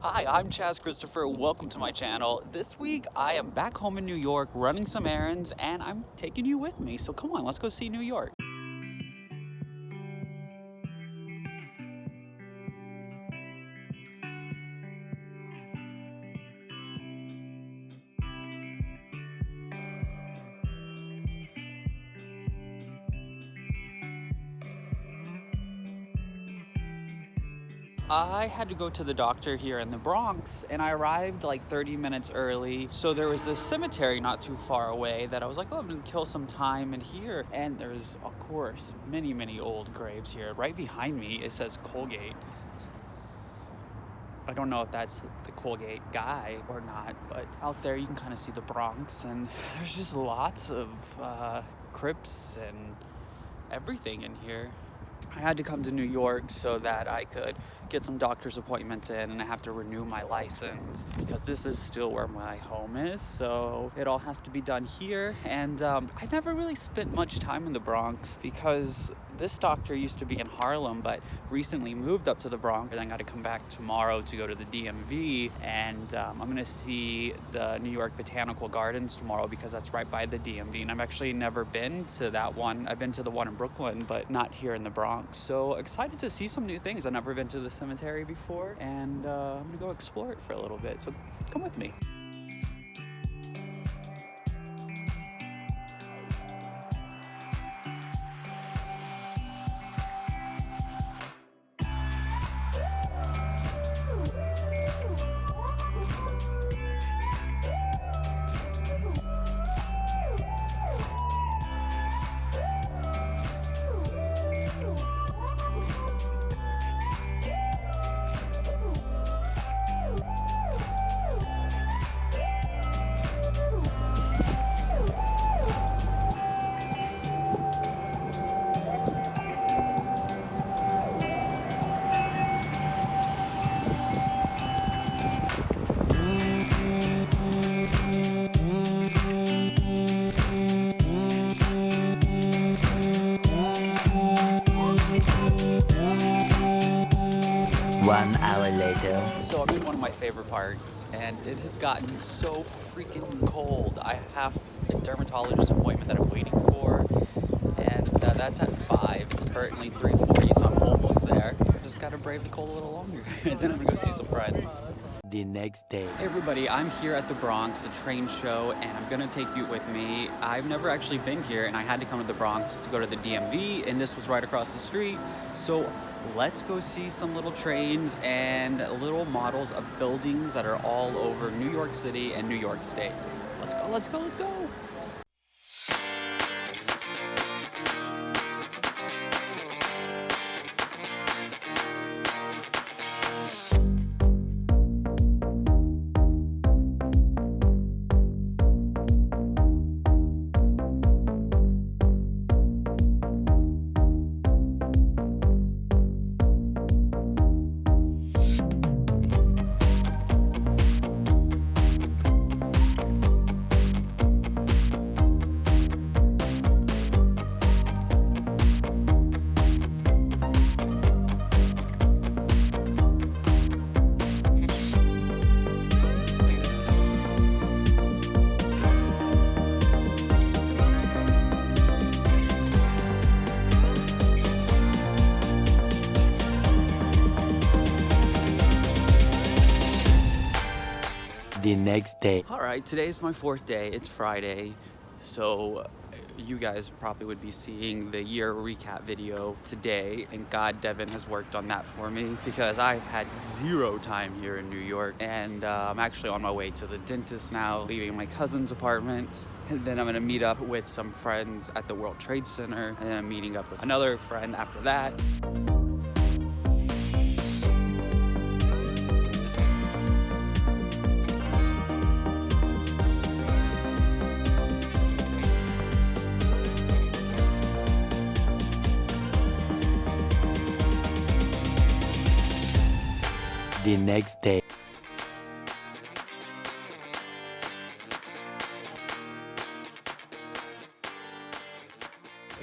Hi, I'm Chaz Christopher. Welcome to my channel. This week I am back home in New York running some errands and I'm taking you with me. So come on, let's go see New York. I had to go to the doctor here in the Bronx and I arrived like 30 minutes early. So there was this cemetery not too far away that I was like, oh, I'm gonna kill some time in here. And there's, of course, many old graves here. Right behind me, it says Colgate. I don't know if that's the Colgate guy or not, but out there you can kind of see the Bronx and there's just lots of crypts and everything in here. I had to come to New York so that I could get some doctor's appointments in, and I have to renew my license because this is still where my home is, so it all has to be done here. And I never really spent much time in the Bronx because this doctor used to be in Harlem but recently moved up to the Bronx, and I got to come back tomorrow to go to the DMV, and I'm gonna see the New York Botanical Gardens tomorrow because that's right by the DMV, and I've actually never been to that one. I've been to the one in Brooklyn but not here in the Bronx, so excited to see some new things. I've never been to the cemetery before, and I'm gonna go explore it for a little bit, so come with me. One hour later. So I'm in one of my favorite parks, and it has gotten so freaking cold. I have a dermatologist appointment that I'm waiting for, and that's at 5. It's currently 3:40, so I'm almost there. Just gotta brave the cold a little longer, and then I'm gonna go see some friends. The next day. Hey everybody, I'm here at the Bronx, the train show, and I'm gonna take you with me. I've never actually been here, and I had to come to the Bronx to go to the DMV, and this was right across the street. So let's go see some little trains and little models of buildings that are all over New York City and New York State. Let's go, let's go, let's go. The next day. All right, today's my 4th day. It's Friday, so you guys probably would be seeing the year recap video today. Thank God Devin has worked on that for me because I've had 0 time here in New York, and I'm actually on my way to the dentist now, leaving my cousin's apartment, and then I'm gonna meet up with some friends at the World Trade Center, and then I'm meeting up with another friend after that. The next day.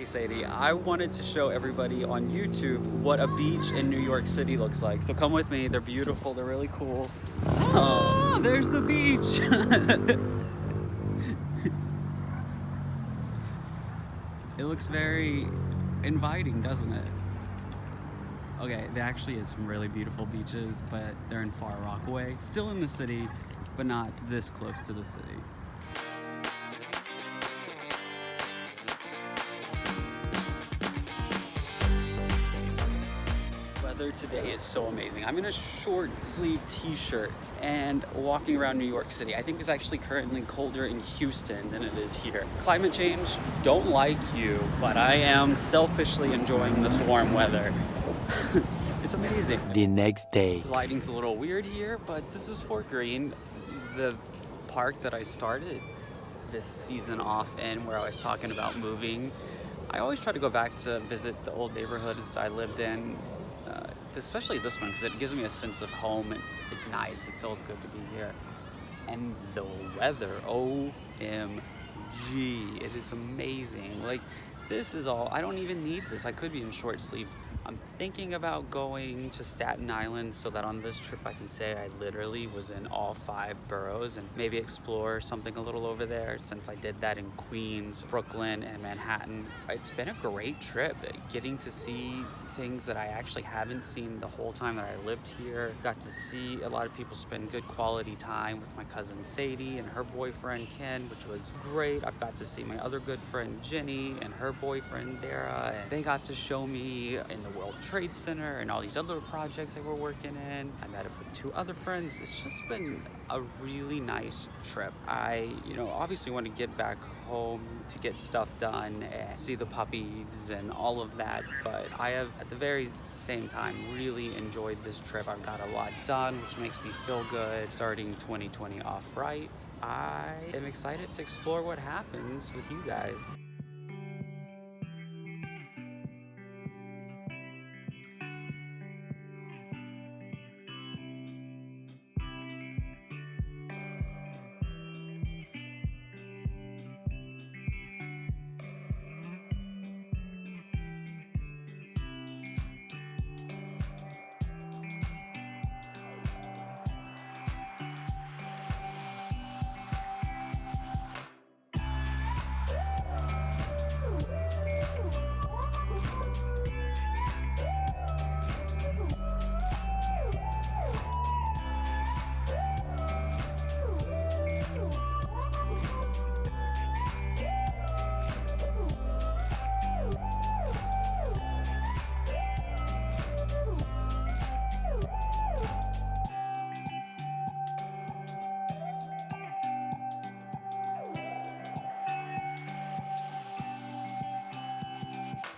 Hey Sadie, I wanted to show everybody on YouTube what a beach in New York City looks like. So come with me, they're beautiful, they're really cool. Oh, there's the beach. It looks very inviting, doesn't it? Okay, there actually is some really beautiful beaches, but they're in Far Rockaway. Still in the city, but not this close to the city. Weather today is so amazing. I'm in a short sleeve t-shirt and walking around New York City. I think it's actually currently colder in Houston than it is here. Climate change, don't like you, but I am selfishly enjoying this warm weather. It's amazing. The next day. The lighting's a little weird here, but this is Fort Greene, the park that I started this season off in, where I was talking about moving. I always try to go back to visit the old neighborhoods I lived in, especially this one, because it gives me a sense of home and it's nice. It feels good to be here. And the weather, OMG, it is amazing. Like, this is all, I don't even need this. I could be in short sleeve. I'm thinking about going to Staten Island so that on this trip I can say I literally was in all 5 boroughs and maybe explore something a little over there, since I did that in Queens, Brooklyn, and Manhattan. It's been a great trip, getting to see things that I actually haven't seen the whole time that I lived here. Got to see a lot of people spend good quality time with my cousin Sadie and her boyfriend Ken, which was great. I've got to see my other good friend Jenny and her boyfriend Dara, and they got to show me in the World Trade Center and all these other projects they were working in. I met up with 2 other friends. It's just been a really nice trip. I, obviously want to get back home to get stuff done and see the puppies and all of that, but I have at the very same time really enjoyed this trip. I've got a lot done, which makes me feel good. Starting 2020 off right, I am excited to explore what happens with you guys.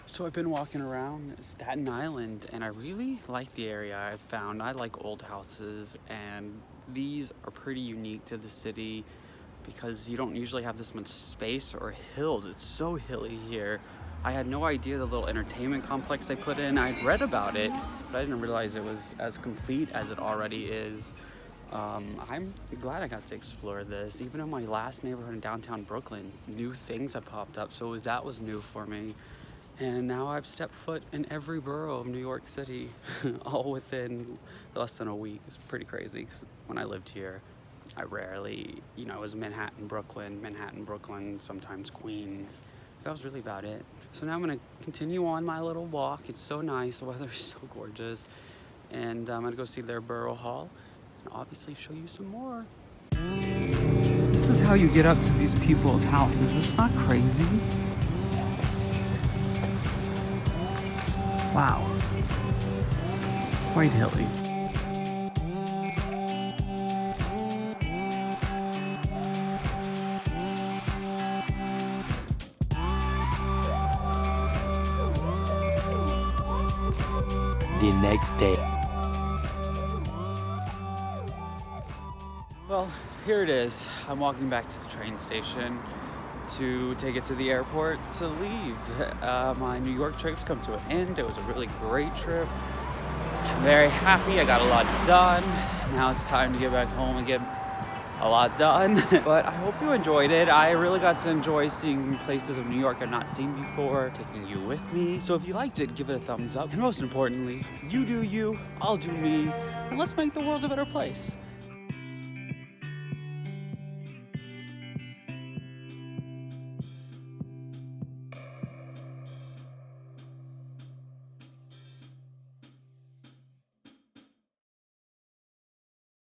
So I've been walking around Staten Island and I really like the area I've found. I like old houses, and these are pretty unique to the city because you don't usually have this much space or hills. It's so hilly here. I had no idea the little entertainment complex they put in. I'd read about it, but I didn't realize it was as complete as it already is. I'm glad I got to explore this. Even in my last neighborhood in downtown Brooklyn, new things have popped up, so that was new for me. And now I've stepped foot in every borough of New York City, all within less than a week. It's pretty crazy, because when I lived here, I rarely, it was Manhattan, Brooklyn, sometimes Queens. That was really about it. So now I'm gonna continue on my little walk. It's so nice, the weather's so gorgeous. And I'm gonna go see their borough hall and obviously show you some more. This is how you get up to these people's houses. It's not crazy. Wow, quite hilly. The next day. Well, here it is. I'm walking back to the train station to take it to the airport to leave. My New York trip's come to an end. It was a really great trip. I'm very happy. I got a lot done. Now it's time to get back home and get a lot done. But I hope you enjoyed it. I really got to enjoy seeing places of New York I've not seen before, taking you with me. So if you liked it, give it a thumbs up. And most importantly, you do you, I'll do me, and let's make the world a better place.